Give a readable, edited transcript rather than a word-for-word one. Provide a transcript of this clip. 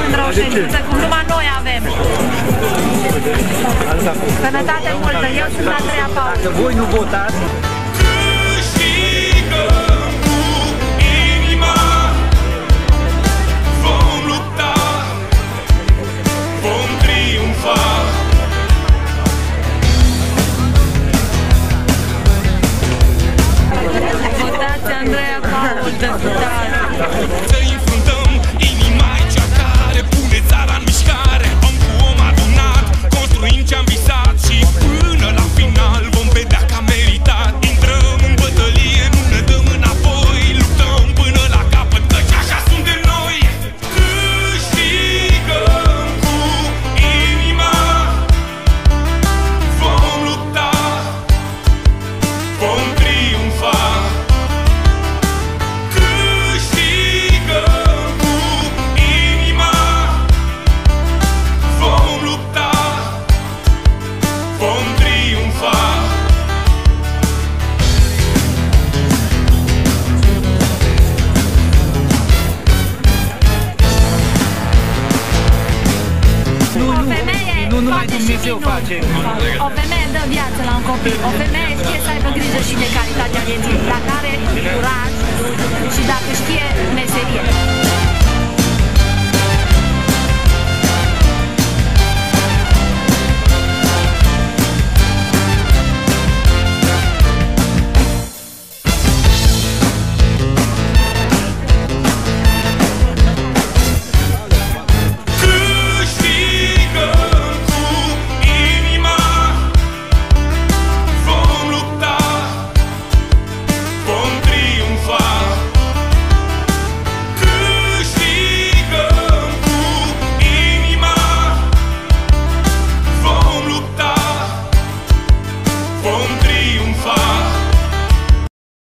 mândră o ședință, cum numai noi avem. Sănătate multă, eu sunt Andreea Paul. Dacă voi nu votați, Votați Andreea Paul, deputat! Să înfruntăm inima cea care pune țara în mișcare. Om cu om adunat, construim ce-am visat și până la final vom vedea că am meritat. Intrăm în bătălie, nu ne dăm înapoi, luptăm până la capăt, căci așa suntem noi. Câștigăm cu inima, vom lupta, vom triumfa. nu numai Dumnezeu face. O femeie dă viață la un copil, o femeie știe să aibă grijă și de calitatea vieții, dacă are curaj,